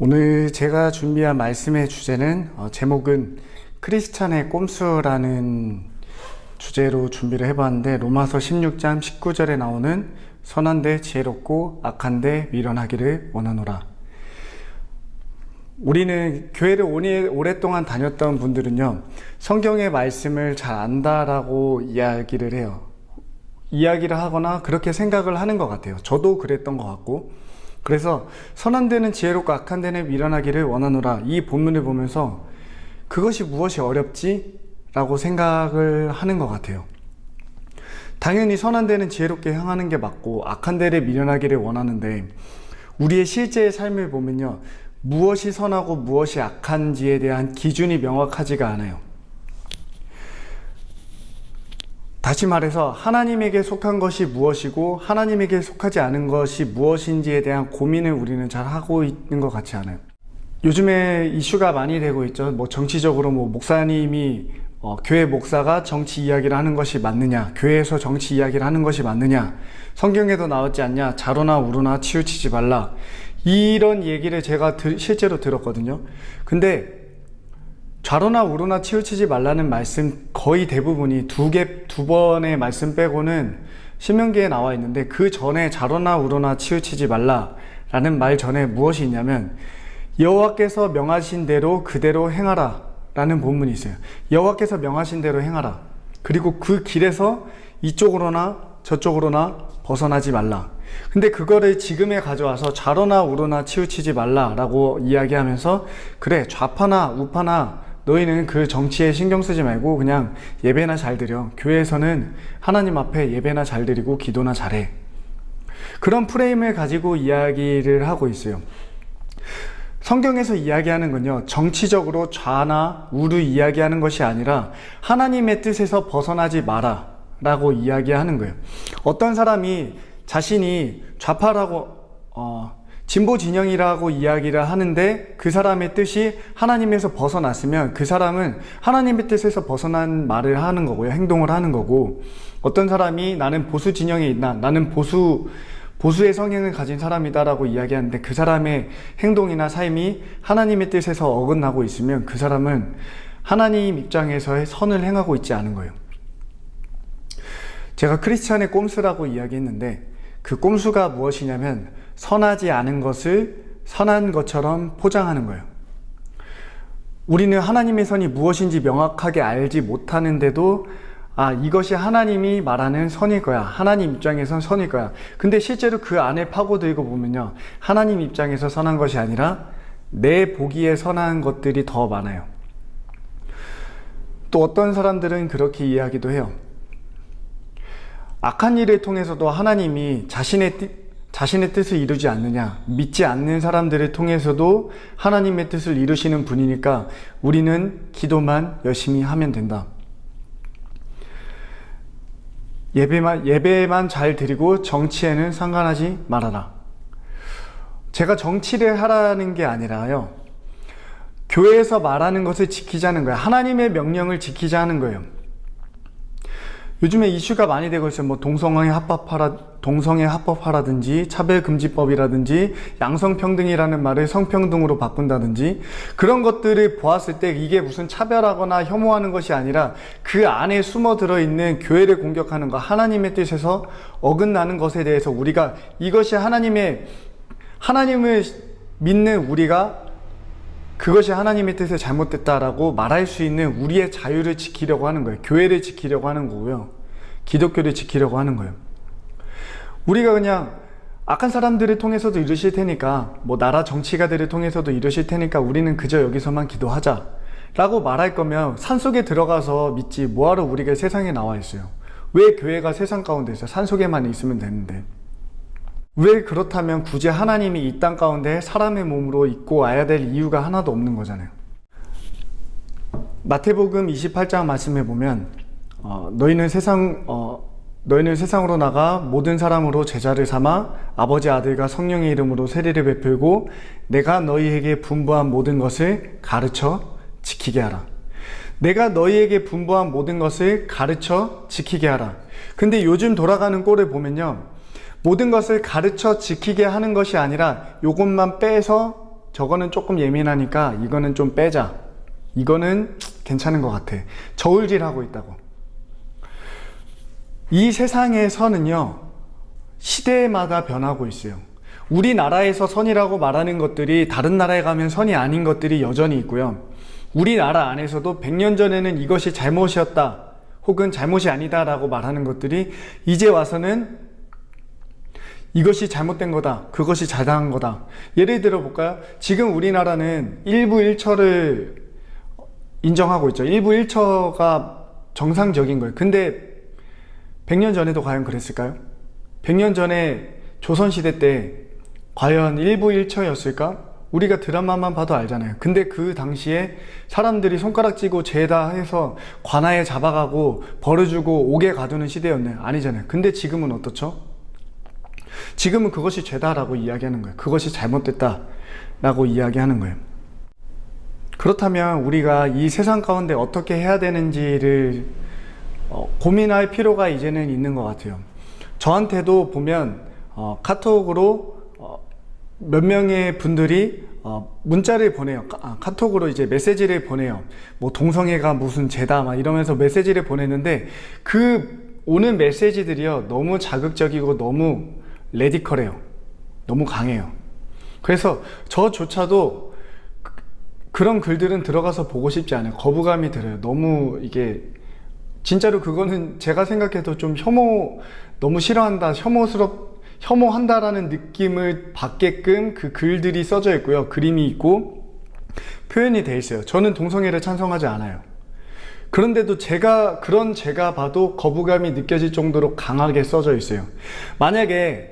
오늘 제가 준비한 말씀의 주제는 제목은 크리스찬의 꼼수라는 주제로 준비를 해봤는데, 로마서 16장 19절에 나오는 선한데 지혜롭고 악한데 미련하기를 원하노라. 우리는 교회를 오랫동안 다녔던 분들은요, 성경의 말씀을 잘 안다라고 이야기를 해요. 이야기를 하거나 그렇게 생각을 하는 것 같아요. 저도 그랬던 것 같고, 그래서 선한 데는 지혜롭고 악한 데는 미련하기를 원하노라, 이 본문을 보면서 그것이 무엇이 어렵지? 라고 생각을 하는 것 같아요. 당연히 선한 데는 지혜롭게 행하는 게 맞고 악한 데를 미련하기를 원하는데, 우리의 실제의 삶을 보면요, 무엇이 선하고 무엇이 악한지에 대한 기준이 명확하지가 않아요. 다시 말해서 하나님에게 속한 것이 무엇이고 하나님에게 속하지 않은 것이 무엇인지에 대한 고민을 우리는 잘 하고 있는 것 같지 않아요. 요즘에 이슈가 많이 되고 있죠. 정치적으로 목사님이 교회 목사가 정치 이야기를 하는 것이 맞느냐, 교회에서 정치 이야기를 하는 것이 맞느냐, 성경에도 나왔지 않냐, 자로나 우로나 치우치지 말라, 이런 얘기를 제가 실제로 들었거든요. 근데 좌로나 우로나 치우치지 말라는 말씀 거의 대부분이 두 번의 말씀 빼고는 신명기에 나와 있는데, 그 전에 좌로나 우로나 치우치지 말라라는 말 전에 무엇이 있냐면, 여호와께서 명하신 대로 그대로 행하라 라는 본문이 있어요. 여호와께서 명하신 대로 행하라. 그리고 그 길에서 이쪽으로나 저쪽으로나 벗어나지 말라. 근데 그거를 지금에 가져와서 좌로나 우로나 치우치지 말라라고 이야기하면서, 그래, 좌파나 우파나 너희는 그 정치에 신경 쓰지 말고 그냥 예배나 잘 드려. 교회에서는 하나님 앞에 예배나 잘 드리고 기도나 잘해. 그런 프레임을 가지고 이야기를 하고 있어요. 성경에서 이야기하는 건요, 정치적으로 좌나 우로 이야기하는 것이 아니라 하나님의 뜻에서 벗어나지 마라 라고 이야기하는 거예요. 어떤 사람이 자신이 좌파라고 진보 진영이라고 이야기를 하는데, 그 사람의 뜻이 하나님에서 벗어났으면 그 사람은 하나님의 뜻에서 벗어난 말을 하는 거고요, 행동을 하는 거고, 어떤 사람이 나는 보수 진영에 있나, 나는 보수의 성향을 가진 사람이다 라고 이야기하는데, 그 사람의 행동이나 삶이 하나님의 뜻에서 어긋나고 있으면 그 사람은 하나님 입장에서의 선을 행하고 있지 않은 거예요. 제가 크리스찬의 꼼수라고 이야기했는데, 그 꼼수가 무엇이냐면 선하지 않은 것을 선한 것처럼 포장하는 거예요. 우리는 하나님의 선이 무엇인지 명확하게 알지 못하는데도 이것이 하나님이 말하는 선일 거야, 하나님 입장에선 선일 거야. 근데 실제로 그 안에 파고들고 보면요, 하나님 입장에서 선한 것이 아니라 내 보기에 선한 것들이 더 많아요. 또 어떤 사람들은 그렇게 이야기도 해요. 악한 일을 통해서도 하나님이 자신의 뜻을 이루지 않느냐, 믿지 않는 사람들을 통해서도 하나님의 뜻을 이루시는 분이니까 우리는 기도만 열심히 하면 된다. 예배만 잘 드리고 정치에는 상관하지 말아라. 제가 정치를 하라는 게 아니라요, 교회에서 말하는 것을 지키자는 거예요. 하나님의 명령을 지키자는 거예요. 요즘에 이슈가 많이 되고 있어요. 동성애 합법화라든지 차별금지법이라든지 양성평등이라는 말을 성평등으로 바꾼다든지, 그런 것들을 보았을 때 이게 무슨 차별하거나 혐오하는 것이 아니라 그 안에 숨어 들어있는 교회를 공격하는 것, 하나님의 뜻에서 어긋나는 것에 대해서 우리가, 이것이 하나님을 믿는 우리가 그것이 하나님의 뜻에 잘못됐다라고 말할 수 있는 우리의 자유를 지키려고 하는 거예요. 교회를 지키려고 하는 거고요, 기독교를 지키려고 하는 거예요. 우리가 그냥 악한 사람들을 통해서도 이루실 테니까, 나라 정치가들을 통해서도 이루실 테니까 우리는 그저 여기서만 기도하자 라고 말할 거면 산속에 들어가서 믿지, 뭐하러 우리가 세상에 나와 있어요? 왜 교회가 세상 가운데 있어요? 산속에만 있으면 되는데. 왜 그렇다면 굳이 하나님이 이 땅 가운데 사람의 몸으로 입고 와야 될 이유가 하나도 없는 거잖아요. 마태복음 28장 말씀해 보면 너희는 세상으로 나가 모든 사람으로 제자를 삼아 아버지, 아들과 성령의 이름으로 세례를 베풀고 내가 너희에게 분부한 모든 것을 가르쳐 지키게 하라. 내가 너희에게 분부한 모든 것을 가르쳐 지키게 하라. 근데 요즘 돌아가는 꼴을 보면요, 모든 것을 가르쳐 지키게 하는 것이 아니라 요것만 빼서 저거는 조금 예민하니까 이거는 좀 빼자. 이거는 괜찮은 것 같아. 저울질하고 있다고. 이 세상의 선은요, 시대마다 변하고 있어요. 우리나라에서 선이라고 말하는 것들이 다른 나라에 가면 선이 아닌 것들이 여전히 있고요. 우리나라 안에서도 100년 전에는 이것이 잘못이었다 혹은 잘못이 아니다 라고 말하는 것들이 이제 와서는 이것이 잘못된 거다, 그것이 잘당한 거다. 예를 들어 볼까요? 지금 우리나라는 일부 일처를 인정하고 있죠. 일부 일처가 정상적인 거예요. 근데 100년 전에도 과연 그랬을까요? 100년 전에 조선시대 때 과연 일부 일처였을까? 우리가 드라마만 봐도 알잖아요. 근데 그 당시에 사람들이 손가락 쥐고 죄다 해서 관아에 잡아가고 벌어주고 옥에 가두는 시대였나요? 아니잖아요. 근데 지금은 어떻죠? 지금은 그것이 죄다라고 이야기하는 거예요. 그것이 잘못됐다라고 이야기하는 거예요. 그렇다면 우리가 이 세상 가운데 어떻게 해야 되는지를 고민할 필요가 이제는 있는 것 같아요. 저한테도 보면 카톡으로 몇 명의 분들이 문자를 보내요. 카톡으로 이제 메시지를 보내요. 뭐 동성애가 무슨 죄다 막 이러면서 메시지를 보내는데 그 오는 메시지들이요, 너무 자극적이고 너무 레디컬해요. 너무 강해요. 그래서 저조차도 그런 글들은 들어가서 보고 싶지 않아요. 거부감이 들어요. 너무 이게 진짜로 그거는 제가 생각해도 좀 너무 싫어한다, 혐오한다라는 느낌을 받게끔 그 글들이 써져 있고요. 그림이 있고 표현이 돼 있어요. 저는 동성애를 찬성하지 않아요. 그런데도 제가 봐도 거부감이 느껴질 정도로 강하게 써져 있어요. 만약에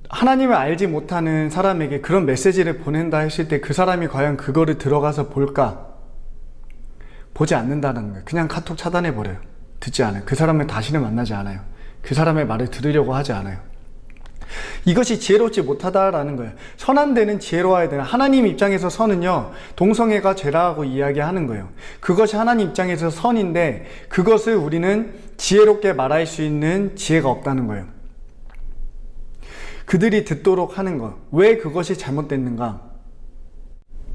하나님을 알지 못하는 사람에게 그런 메시지를 보낸다 했을 때 그 사람이 과연 그거를 들어가서 볼까? 보지 않는다는 거예요. 그냥 카톡 차단해 버려요. 듣지 않아요. 그 사람을 다시는 만나지 않아요. 그 사람의 말을 들으려고 하지 않아요. 이것이 지혜롭지 못하다라는 거예요. 선한 데는 지혜로워야 되는, 하나님 입장에서 선은요, 동성애가 죄라고 이야기하는 거예요. 그것이 하나님 입장에서 선인데 그것을 우리는 지혜롭게 말할 수 있는 지혜가 없다는 거예요. 그들이 듣도록 하는 것. 왜 그것이 잘못됐는가?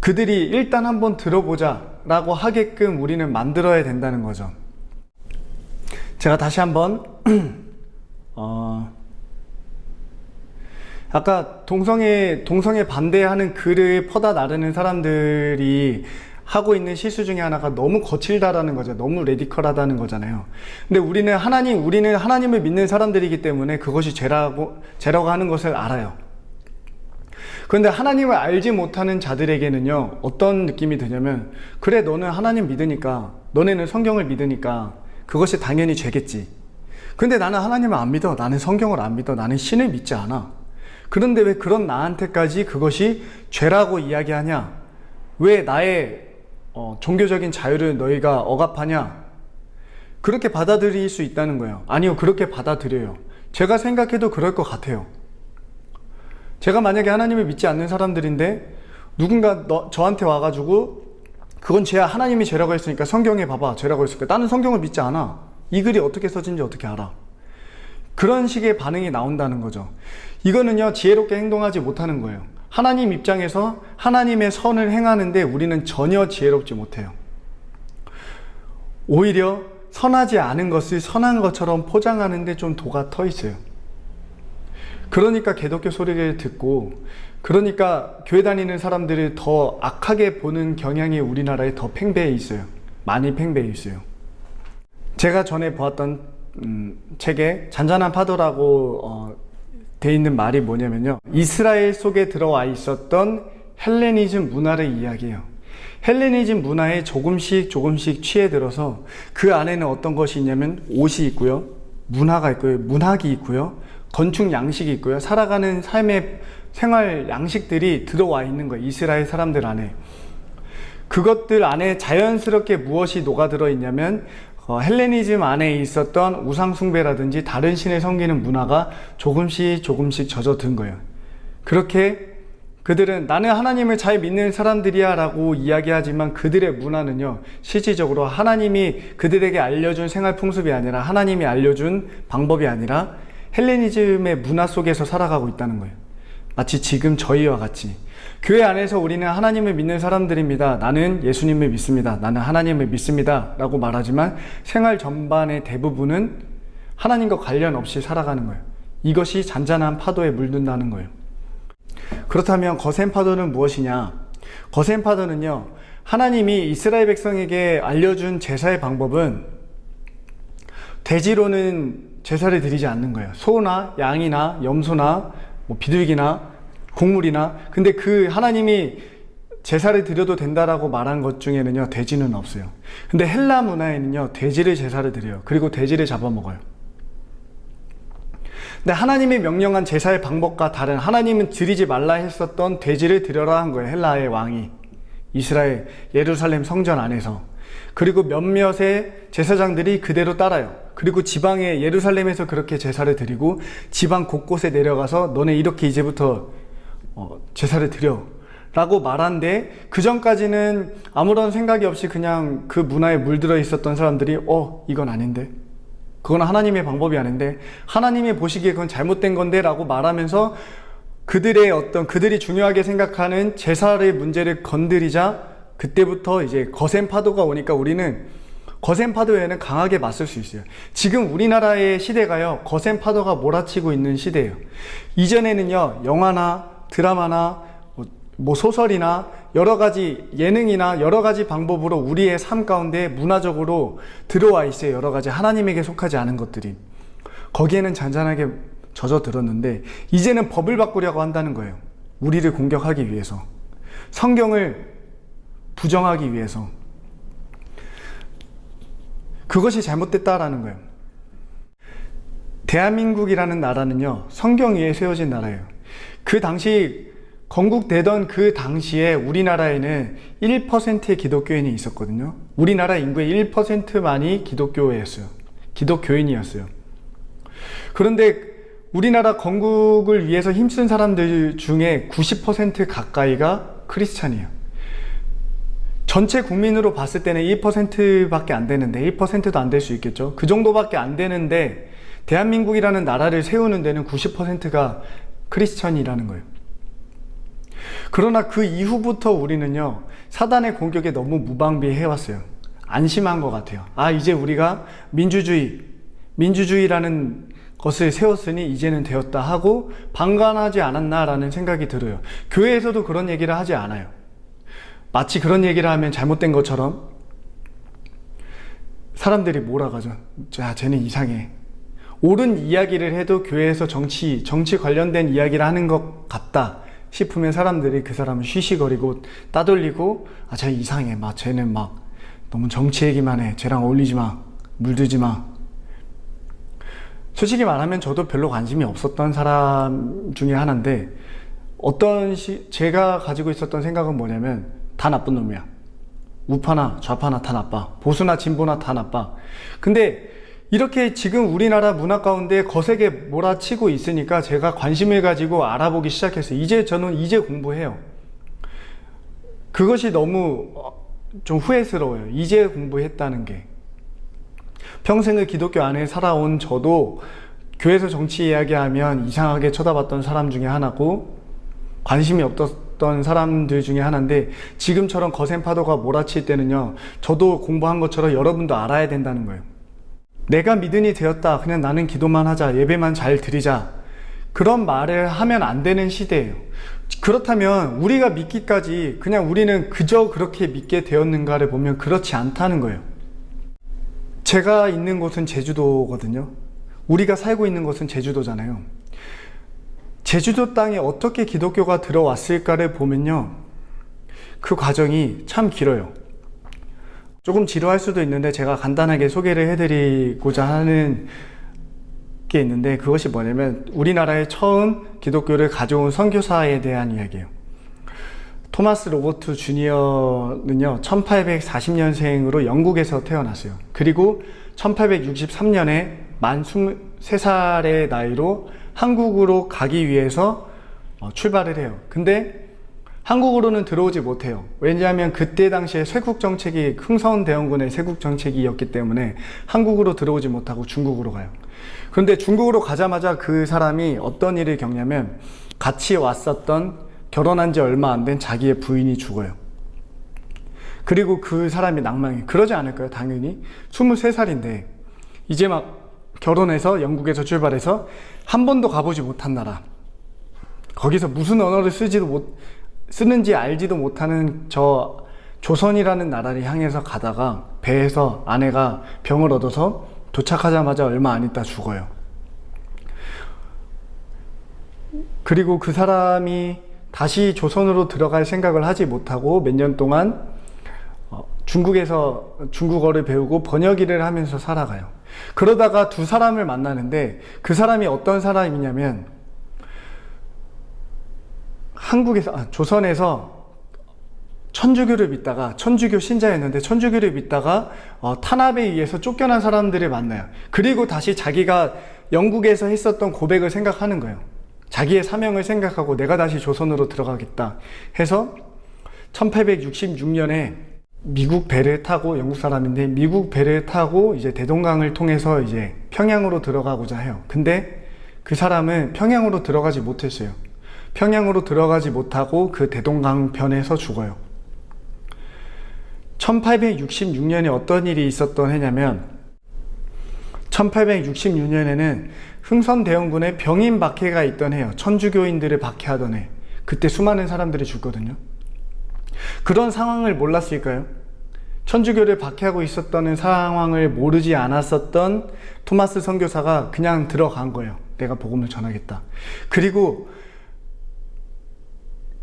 그들이 일단 한번 들어보자 라고 하게끔 우리는 만들어야 된다는 거죠. 제가 다시 한번 아까 동성애 반대하는 글을 퍼다 나르는 사람들이 하고 있는 실수 중에 하나가 너무 거칠다라는 거죠. 너무 레디컬하다는 거잖아요. 근데 우리는 하나님을 믿는 사람들이기 때문에 그것이 죄라고 하는 것을 알아요. 그런데 하나님을 알지 못하는 자들에게는요, 어떤 느낌이 드냐면, 그래, 너는 하나님 믿으니까, 너네는 성경을 믿으니까 그것이 당연히 죄겠지. 근데 나는 하나님을 안 믿어. 나는 성경을 안 믿어. 나는 신을 믿지 않아. 그런데 왜 그런 나한테까지 그것이 죄라고 이야기하냐? 왜 나의 종교적인 자유를 너희가 억압하냐? 그렇게 받아들일 수 있다는 거예요. 아니요, 그렇게 받아들여요. 제가 생각해도 그럴 것 같아요. 제가 만약에 하나님을 믿지 않는 사람들인데 누군가 저한테 와가지고 그건 죄야, 하나님이 죄라고 했으니까 성경에 봐봐, 죄라고 했으니까 나는 성경을 믿지 않아. 이 글이 어떻게 써진지 어떻게 알아? 그런 식의 반응이 나온다는 거죠. 이거는요, 지혜롭게 행동하지 못하는 거예요. 하나님 입장에서 하나님의 선을 행하는데 우리는 전혀 지혜롭지 못해요. 오히려 선하지 않은 것을 선한 것처럼 포장하는데 좀 도가 터 있어요. 그러니까 개독교 소리를 듣고, 그러니까 교회 다니는 사람들을 더 악하게 보는 경향이 우리나라에 더 팽배해 있어요. 많이 팽배해 있어요. 제가 전에 보았던 책에 잔잔한 파도라고 돼 있는 말이 뭐냐면요, 이스라엘 속에 들어와 있었던 헬레니즘 문화를 이야기해요. 헬레니즘 문화에 조금씩 취해들어서 그 안에는 어떤 것이 있냐면 옷이 있고요, 문화가 있고요, 문학이 있고요, 건축 양식이 있고요, 살아가는 삶의 생활 양식들이 들어와 있는 거예요. 이스라엘 사람들 안에. 그것들 안에 자연스럽게 무엇이 녹아들어 있냐면 헬레니즘 안에 있었던 우상숭배라든지 다른 신을 섬기는 문화가 조금씩 젖어든 거예요. 그렇게 그들은 나는 하나님을 잘 믿는 사람들이야 라고 이야기하지만 그들의 문화는요, 실질적으로 하나님이 그들에게 알려준 생활 풍습이 아니라, 하나님이 알려준 방법이 아니라 헬레니즘의 문화 속에서 살아가고 있다는 거예요. 마치 지금 저희와 같이. 교회 안에서 우리는 하나님을 믿는 사람들입니다. 나는 예수님을 믿습니다. 나는 하나님을 믿습니다. 라고 말하지만 생활 전반의 대부분은 하나님과 관련 없이 살아가는 거예요. 이것이 잔잔한 파도에 물든다는 거예요. 그렇다면 거센 파도는 무엇이냐? 거센 파도는요, 하나님이 이스라엘 백성에게 알려준 제사의 방법은 돼지로는 제사를 드리지 않는 거예요. 소나 양이나 염소나 비둘기나 곡물이나. 근데 그 하나님이 제사를 드려도 된다라고 말한 것 중에는요, 돼지는 없어요. 근데 헬라 문화에는요, 돼지를 제사를 드려요. 그리고 돼지를 잡아먹어요. 근데 하나님이 명령한 제사의 방법과 다른, 하나님은 드리지 말라 했었던 돼지를 드려라 한 거예요. 헬라의 왕이 이스라엘 예루살렘 성전 안에서. 그리고 몇몇의 제사장들이 그대로 따라요. 그리고 지방의 예루살렘에서 그렇게 제사를 드리고 지방 곳곳에 내려가서 너네 이렇게 이제부터 제사를 드려 라고 말한데, 그 전까지는 아무런 생각이 없이 그냥 그 문화에 물들어 있었던 사람들이 이건 아닌데, 그건 하나님의 방법이 아닌데, 하나님이 보시기에 그건 잘못된 건데 라고 말하면서 그들이 중요하게 생각하는 제사의 문제를 건드리자 그때부터 이제 거센 파도가 오니까 우리는 거센 파도에는 강하게 맞설 수 있어요. 지금 우리나라의 시대가요, 거센 파도가 몰아치고 있는 시대예요. 이전에는요, 영화나 드라마나 소설이나 여러 가지 예능이나 여러 가지 방법으로 우리의 삶 가운데 문화적으로 들어와 있어요. 여러 가지 하나님에게 속하지 않은 것들이. 거기에는 잔잔하게 젖어들었는데, 이제는 법을 바꾸려고 한다는 거예요. 우리를 공격하기 위해서, 성경을 부정하기 위해서. 그것이 잘못됐다라는 거예요. 대한민국이라는 나라는요, 성경 위에 세워진 나라예요. 그 당시 건국되던 그 당시에 우리나라에는 1%의 기독교인이 있었거든요. 우리나라 인구의 1%만이 기독교였어요. 기독교인이었어요. 그런데 우리나라 건국을 위해서 힘쓴 사람들 중에 90% 가까이가 크리스찬이에요. 전체 국민으로 봤을 때는 1%밖에 안 되는데, 1%도 안 될 수 있겠죠. 그 정도밖에 안 되는데 대한민국이라는 나라를 세우는 데는 90%가 크리스천이라는 거예요. 그러나 그 이후부터 우리는요, 사단의 공격에 너무 무방비해왔어요. 안심한 것 같아요. 이제 우리가 민주주의라는 것을 세웠으니 이제는 되었다 하고 방관하지 않았나라는 생각이 들어요. 교회에서도 그런 얘기를 하지 않아요. 마치 그런 얘기를 하면 잘못된 것처럼 사람들이 몰아가죠. 쟤는 이상해. 옳은 이야기를 해도 교회에서 정치 관련된 이야기를 하는 것 같다 싶으면 사람들이 그 사람을 쉬쉬거리고 따돌리고, 쟤 이상해. 쟤는 너무 정치 얘기만 해. 쟤랑 어울리지 마. 물들지 마. 솔직히 말하면 저도 별로 관심이 없었던 사람 중에 하나인데, 제가 가지고 있었던 생각은 뭐냐면, 다 나쁜 놈이야. 우파나 좌파나 다 나빠. 보수나 진보나 다 나빠. 근데 이렇게 지금 우리나라 문화 가운데 거세게 몰아치고 있으니까 제가 관심을 가지고 알아보기 시작했어요. 저는 이제 공부해요. 그것이 너무 좀 후회스러워요. 이제 공부했다는 게. 평생을 기독교 안에 살아온 저도 교회에서 정치 이야기하면 이상하게 쳐다봤던 사람 중에 하나고, 관심이 없었던 사람들 중에 하나인데, 지금처럼 거센 파도가 몰아칠 때는요, 저도 공부한 것처럼 여러분도 알아야 된다는 거예요. 내가 믿으니 되었다. 그냥 나는 기도만 하자. 예배만 잘 드리자. 그런 말을 하면 안 되는 시대예요. 그렇다면 우리가 믿기까지 그냥 우리는 그저 그렇게 믿게 되었는가를 보면 그렇지 않다는 거예요. 제가 있는 곳은 제주도거든요. 우리가 살고 있는 곳은 제주도잖아요. 제주도 땅에 어떻게 기독교가 들어왔을까를 보면요, 그 과정이 참 길어요. 조금 지루할 수도 있는데 제가 간단하게 소개를 해드리고자 하는 게 있는데, 그것이 뭐냐면 우리나라에 처음 기독교를 가져온 선교사에 대한 이야기예요. 토마스 로버트 주니어는요 1840년생으로 영국에서 태어났어요. 그리고 1863년에 만 23살의 나이로 한국으로 가기 위해서 출발을 해요. 근데 한국으로는 들어오지 못해요. 왜냐하면 그때 당시에 쇄국정책이 흥선대원군의 쇄국정책이었기 때문에 한국으로 들어오지 못하고 중국으로 가요. 그런데 중국으로 가자마자 그 사람이 어떤 일을 겪냐면, 같이 왔었던 결혼한 지 얼마 안 된 자기의 부인이 죽어요. 그리고 그 사람이 낭망해. 그러지 않을까요? 당연히. 23살인데 이제 막 결혼해서 영국에서 출발해서 한 번도 가보지 못한 나라, 거기서 무슨 언어를 쓰는지 알지도 못하는 저 조선이라는 나라를 향해서 가다가 배에서 아내가 병을 얻어서 도착하자마자 얼마 안 있다 죽어요. 그리고 그 사람이 다시 조선으로 들어갈 생각을 하지 못하고 몇 년 동안 중국에서 중국어를 배우고 번역 일을 하면서 살아가요. 그러다가 두 사람을 만나는데 그 사람이 어떤 사람이냐면 조선에서 천주교를 믿다가, 천주교 신자였는데 천주교를 믿다가 탄압에 의해서 쫓겨난 사람들을 만나요. 그리고 다시 자기가 영국에서 했었던 고백을 생각하는 거예요. 자기의 사명을 생각하고 내가 다시 조선으로 들어가겠다 해서 1866년에 미국 배를 타고, 영국 사람인데 미국 배를 타고 이제 대동강을 통해서 이제 평양으로 들어가고자 해요. 근데 그 사람은 평양으로 들어가지 못했어요. 평양으로 들어가지 못하고 그 대동강 변에서 죽어요. 1866년에 어떤 일이 있었던 해냐면 1866년에는 흥선대원군에 병인 박해가 있던 해요. 천주교인들을 박해하던 해. 그때 수많은 사람들이 죽거든요. 그런 상황을 몰랐을까요? 천주교를 박해하고 있었다는 상황을 모르지 않았었던 토마스 선교사가 그냥 들어간 거예요. 내가 복음을 전하겠다. 그리고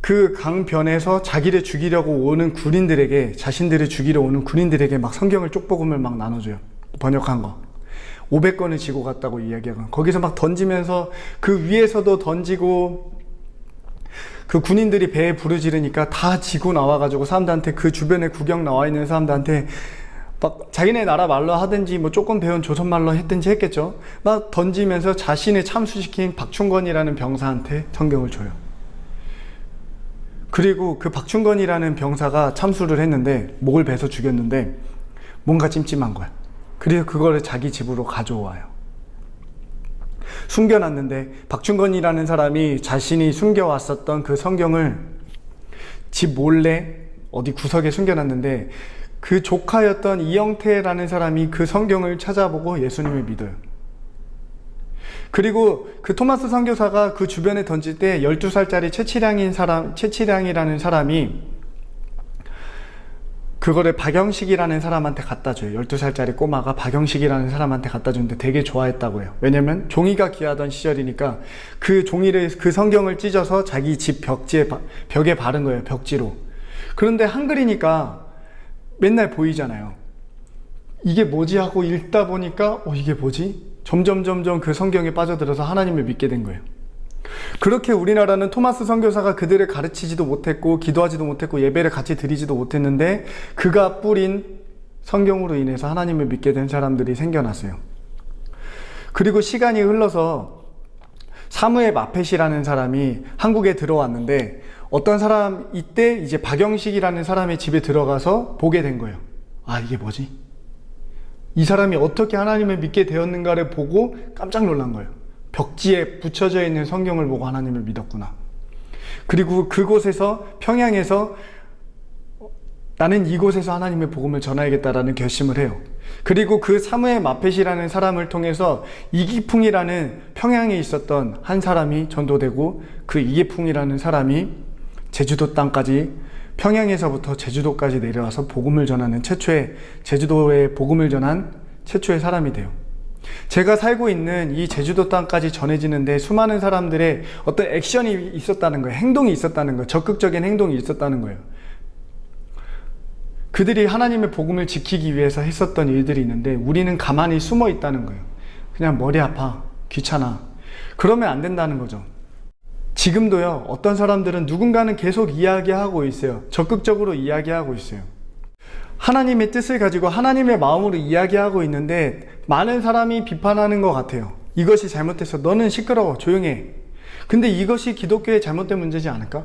그 강변에서 자기를 죽이려고 오는 군인들에게, 자신들을 죽이려 오는 군인들에게 막 성경을 쪽복음을 막 나눠줘요. 번역한 거. 500권을 지고 갔다고 이야기하고, 거기서 막 던지면서 그 위에서도 던지고, 그 군인들이 배에 부르지르니까 다 지고 나와가지고 사람들한테, 그 주변에 구경 나와 있는 사람들한테 막 자기네 나라 말로 하든지 뭐 조금 배운 조선말로 했든지 했겠죠. 막 던지면서 자신을 참수시킨 박충건이라는 병사한테 성경을 줘요. 그리고 그 박충건이라는 병사가 참수를 했는데 목을 베서 죽였는데 뭔가 찜찜한 거야. 그래서 그거를 자기 집으로 가져와요. 숨겨놨는데 박충건이라는 사람이 자신이 숨겨왔었던 그 성경을 집 몰래 어디 구석에 숨겨놨는데 그 조카였던 이영태라는 사람이 그 성경을 찾아보고 예수님을 믿어요. 그리고 그 토마스 선교사가 그 주변에 던질 때 12살짜리 최치량이라는 사람이 그거를 박영식이라는 사람한테 갖다 줘요. 12살짜리 꼬마가 박영식이라는 사람한테 갖다 주는데 되게 좋아했다고 해요. 왜냐면 종이가 귀하던 시절이니까 그 종이를, 그 성경을 찢어서 자기 집 벽에 바른 거예요. 벽지로. 그런데 한글이니까 맨날 보이잖아요. 이게 뭐지 하고 읽다 보니까 이게 뭐지? 점점 그 성경에 빠져들어서 하나님을 믿게 된 거예요. 그렇게 우리나라는 토마스 선교사가 그들을 가르치지도 못했고 기도하지도 못했고 예배를 같이 드리지도 못했는데 그가 뿌린 성경으로 인해서 하나님을 믿게 된 사람들이 생겨났어요. 그리고 시간이 흘러서 사무엘 마펫이라는 사람이 한국에 들어왔는데 어떤 사람, 이때 이제 박영식이라는 사람의 집에 들어가서 보게 된 거예요. 아, 이게 뭐지? 이 사람이 어떻게 하나님을 믿게 되었는가를 보고 깜짝 놀란 거예요. 벽지에 붙여져 있는 성경을 보고 하나님을 믿었구나. 그리고 그곳에서, 평양에서 나는 이곳에서 하나님의 복음을 전하야겠다라는 결심을 해요. 그리고 그 사무엘 마펫이라는 사람을 통해서 이기풍이라는 평양에 있었던 한 사람이 전도되고 그 이기풍이라는 사람이 제주도 땅까지, 평양에서부터 제주도까지 내려와서 복음을 전하는 제주도에 복음을 전한 최초의 사람이 돼요. 제가 살고 있는 이 제주도 땅까지 전해지는데 수많은 사람들의 어떤 액션이 있었다는 거예요. 행동이 있었다는 거예요. 적극적인 행동이 있었다는 거예요. 그들이 하나님의 복음을 지키기 위해서 했었던 일들이 있는데 우리는 가만히 숨어 있다는 거예요. 그냥 머리 아파, 귀찮아. 그러면 안 된다는 거죠. 지금도요, 어떤 사람들은 누군가는 계속 이야기하고 있어요. 적극적으로 이야기하고 있어요. 하나님의 뜻을 가지고 하나님의 마음으로 이야기하고 있는데 많은 사람이 비판하는 것 같아요. 이것이 잘못됐어. 너는 시끄러워. 조용해. 근데 이것이 기독교의 잘못된 문제지 않을까?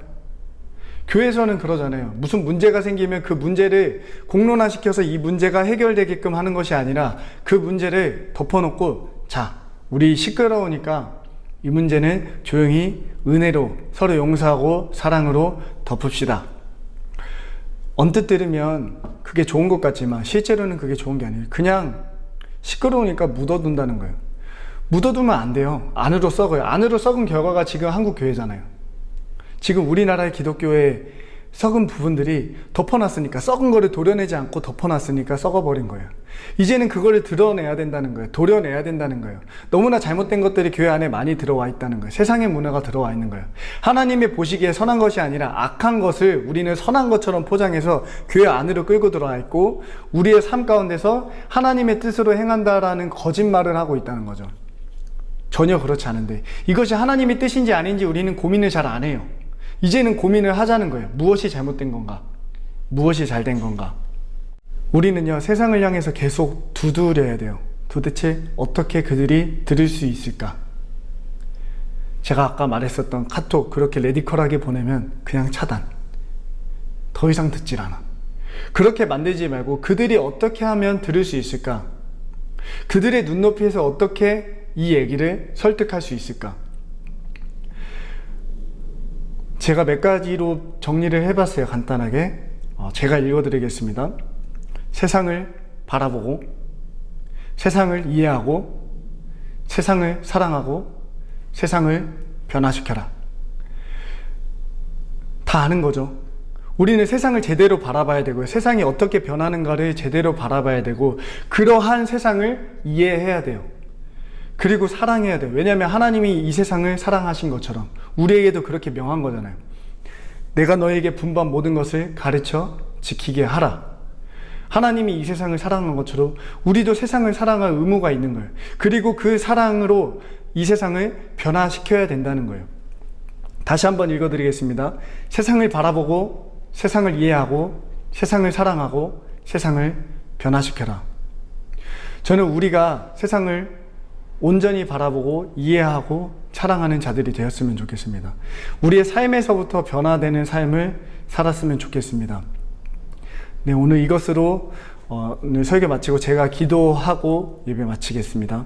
교회에서는 그러잖아요. 무슨 문제가 생기면 그 문제를 공론화시켜서 이 문제가 해결되게끔 하는 것이 아니라 그 문제를 덮어놓고, 자, 우리 시끄러우니까 이 문제는 조용히 은혜로 서로 용서하고 사랑으로 덮읍시다. 언뜻 들으면 그게 좋은 것 같지만 실제로는 그게 좋은 게 아니에요. 그냥 시끄러우니까 묻어둔다는 거예요. 묻어두면 안 돼요. 안으로 썩어요. 안으로 썩은 결과가 지금 한국 교회잖아요. 지금 우리나라의 기독교의 썩은 부분들이 덮어놨으니까, 썩은 거를 도려내지 않고 덮어놨으니까 썩어버린 거예요. 이제는 그거를 드러내야 된다는 거예요. 도려내야 된다는 거예요. 너무나 잘못된 것들이 교회 안에 많이 들어와 있다는 거예요. 세상의 문화가 들어와 있는 거예요. 하나님의 보시기에 선한 것이 아니라 악한 것을 우리는 선한 것처럼 포장해서 교회 안으로 끌고 들어와 있고, 우리의 삶 가운데서 하나님의 뜻으로 행한다라는 거짓말을 하고 있다는 거죠. 전혀 그렇지 않은데, 이것이 하나님의 뜻인지 아닌지 우리는 고민을 잘 안 해요. 이제는 고민을 하자는 거예요. 무엇이 잘못된 건가? 무엇이 잘된 건가? 우리는요, 세상을 향해서 계속 두드려야 돼요. 도대체 어떻게 그들이 들을 수 있을까? 제가 아까 말했었던 카톡 그렇게 레디컬하게 보내면 그냥 차단. 더 이상 듣질 않아. 그렇게 만들지 말고 그들이 어떻게 하면 들을 수 있을까? 그들의 눈높이에서 어떻게 이 얘기를 설득할 수 있을까? 제가 몇 가지로 정리를 해봤어요. 간단하게 제가 읽어드리겠습니다. 세상을 바라보고, 세상을 이해하고, 세상을 사랑하고, 세상을 변화시켜라. 다 아는 거죠. 우리는 세상을 제대로 바라봐야 되고요. 세상이 어떻게 변하는가를 제대로 바라봐야 되고, 그러한 세상을 이해해야 돼요. 그리고 사랑해야 돼요. 왜냐하면 하나님이 이 세상을 사랑하신 것처럼 우리에게도 그렇게 명한 거잖아요. 내가 너에게 분부한 모든 것을 가르쳐 지키게 하라. 하나님이 이 세상을 사랑한 것처럼 우리도 세상을 사랑할 의무가 있는 거예요. 그리고 그 사랑으로 이 세상을 변화시켜야 된다는 거예요. 다시 한번 읽어드리겠습니다. 세상을 바라보고, 세상을 이해하고, 세상을 사랑하고, 세상을 변화시켜라. 저는 우리가 세상을 온전히 바라보고 이해하고 사랑하는 자들이 되었으면 좋겠습니다. 우리의 삶에서부터 변화되는 삶을 살았으면 좋겠습니다. 네, 오늘 이것으로 오늘 설교 마치고 제가 기도하고 예배 마치겠습니다.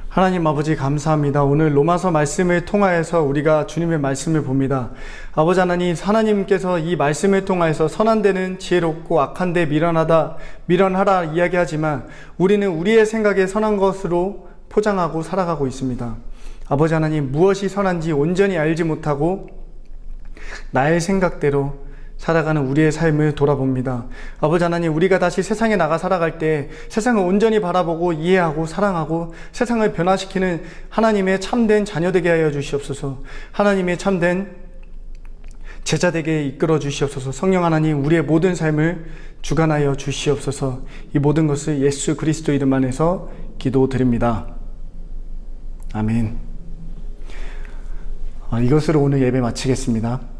하나님 아버지 감사합니다. 오늘 로마서 말씀을 통하여서 우리가 주님의 말씀을 봅니다. 아버지 하나님, 하나님께서 이 말씀을 통하여서 선한 데는 지혜롭고 악한 데 미련하라 이야기하지만 우리는 우리의 생각에 선한 것으로 포장하고 살아가고 있습니다. 아버지 하나님, 무엇이 선한지 온전히 알지 못하고 나의 생각대로 살아가는 우리의 삶을 돌아봅니다. 아버지 하나님, 우리가 다시 세상에 나가 살아갈 때 세상을 온전히 바라보고 이해하고 사랑하고 세상을 변화시키는 하나님의 참된 자녀 되게 하여 주시옵소서. 하나님의 참된 제자 되게 이끌어 주시옵소서. 성령 하나님, 우리의 모든 삶을 주관하여 주시옵소서. 이 모든 것을 예수 그리스도 이름 안에서 기도드립니다. 아멘. 이것으로 오늘 예배 마치겠습니다.